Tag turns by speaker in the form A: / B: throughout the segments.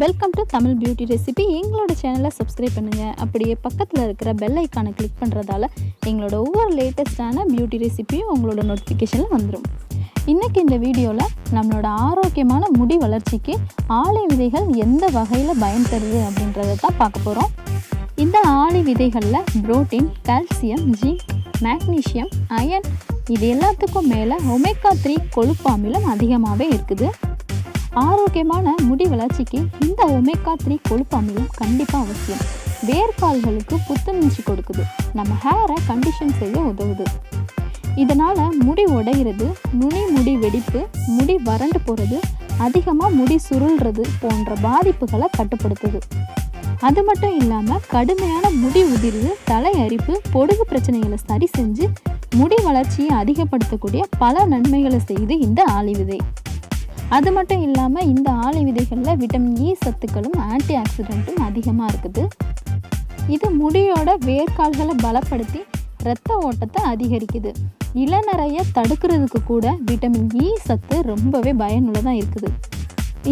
A: Welcome to Tamil beauty recipe. எங்களோட சேனலை subscribe பண்ணுங்கள். அப்படியே பக்கத்தில் இருக்கிற பெல் ஐக்கானை கிளிக் பண்ணுறதால எங்களோட ஒவ்வொரு லேட்டஸ்டான பியூட்டி ரெசிபியும் உங்களோட நோட்டிஃபிகேஷனில் வந்துடும். இன்றைக்கி இந்த வீடியோவில் நம்மளோட ஆரோக்கியமான முடி வளர்ச்சிக்கு ஆளி விதைகள் எந்த வகையில் பயன் தருது அப்படின்றத தான் பார்க்க போகிறோம். இந்த ஆளி விதைகளில் protein, calcium, zinc, magnesium, iron இது எல்லாத்துக்கும் மேலே ஒமேகா 3 கொழுப்பு அமிலம் அதிகமாகவே இருக்குது. ஆரோக்கியமான முடி வளர்ச்சிக்கு இந்த ஒமேகா 3 கொழுப்பு அமிலம் கண்டிப்பாக அவசியம். வேர்க்கால்களுக்கு புத்துணர்ச்சி கொடுக்குது, நம்ம ஹேரை கண்டிஷன் செய்ய உதவுது. இதனால் முடி உடைகிறது, நுனி முடி வெடிப்பு, முடி வறண்டு போகிறது, அதிகமாக முடி சுருள்றது போன்ற பாதிப்புகளை கட்டுப்படுத்துது. அது மட்டும் இல்லாமல் கடுமையான முடி உதிர்வு, தலை அரிப்பு, பொடுகு பிரச்சனைகளை சரி செஞ்சு முடி வளர்ச்சியை அதிகப்படுத்தக்கூடிய பல நன்மைகளை செய்து இந்த ஆளி விதை. அது மட்டும் இல்லாமல் இந்த ஆளி விதைகளில் விட்டமின் இ சத்துக்களும் ஆன்டி ஆக்சிடென்ட்டும் அதிகமாக இருக்குது. இது முடியோட வேர்க்கால்களை பலப்படுத்தி இரத்த ஓட்டத்தை அதிகரிக்குது. இளநரையை தடுக்கிறதுக்கு கூட விட்டமின் இ சத்து ரொம்பவே பயனுள்ளதாக இருக்குது.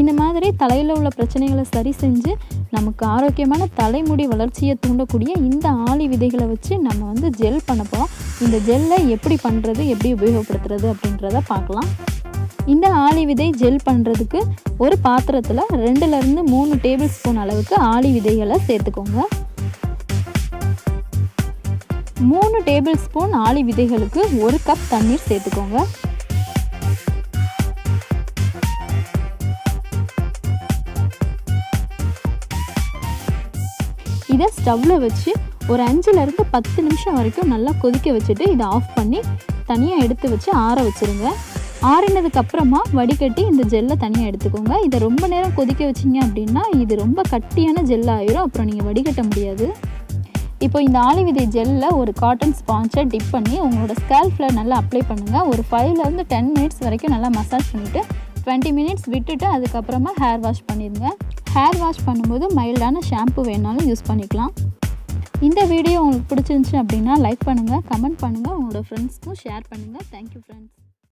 A: இந்த மாதிரி தலையில் உள்ள பிரச்சனைகளை சரி செஞ்சு நமக்கு ஆரோக்கியமான தலைமுடி வளர்ச்சியை தூண்டக்கூடிய இந்த ஆளி விதைகளை வச்சு நம்ம ஜெல் பண்ண போகிறோம். இந்த ஜெல்லை எப்படி பண்ணுறது, எப்படி உபயோகப்படுத்துறது அப்படின்றத பார்க்கலாம். இந்த ஆளி விதை ஜெல் பண்ணுறதுக்கு ஒரு பாத்திரத்தில் 2லேருந்து 3 டேபிள் ஸ்பூன் அளவுக்கு ஆளி விதைகளை சேர்த்துக்கோங்க. 3 டேபிள் ஸ்பூன் ஆளி விதைகளுக்கு 1 கப் தண்ணீர் சேர்த்துக்கோங்க. இதை ஸ்டவ்வில் வச்சு ஒரு 5லேருந்து 10 நிமிஷம் வரைக்கும் நல்லா கொதிக்க வச்சுட்டு இதை ஆஃப் பண்ணி தனியாக எடுத்து வச்சு ஆற வச்சுருங்க. ஆறினதுக்கு அப்புறமா வடிகட்டி இந்த ஜெல்லை தனியாக எடுத்துக்கோங்க. இதை ரொம்ப நேரம் கொதிக்க வச்சிங்க அப்படின்னா இது ரொம்ப கட்டியான ஜெல் ஆயிரும், அப்புறம் நீங்கள் வடிகட்ட முடியாது. இப்போ இந்த ஆளி விதை ஜெல்லில் ஒரு காட்டன் ஸ்பான்ச்சை டிப் பண்ணி உங்களோட ஸ்கேல்ஃபில் நல்லா அப்ளை பண்ணுங்கள். ஒரு 5லேருந்து 10 மினிட்ஸ் வரைக்கும் நல்லா மசாஜ் பண்ணிவிட்டு 20 மினிட்ஸ் விட்டுட்டு அதுக்கப்புறமா ஹேர் வாஷ் பண்ணிடுங்க. ஹேர் வாஷ் பண்ணும்போது மைல்டான ஷாம்பு வேணாலும் யூஸ் பண்ணிக்கலாம். இந்த வீடியோ உங்களுக்கு பிடிச்சிருந்துச்சு அப்படின்னா லைக் பண்ணுங்கள், கமெண்ட் பண்ணுங்கள், உங்களோட ஃப்ரெண்ட்ஸ்க்கும் ஷேர் பண்ணுங்கள். Thank you friends.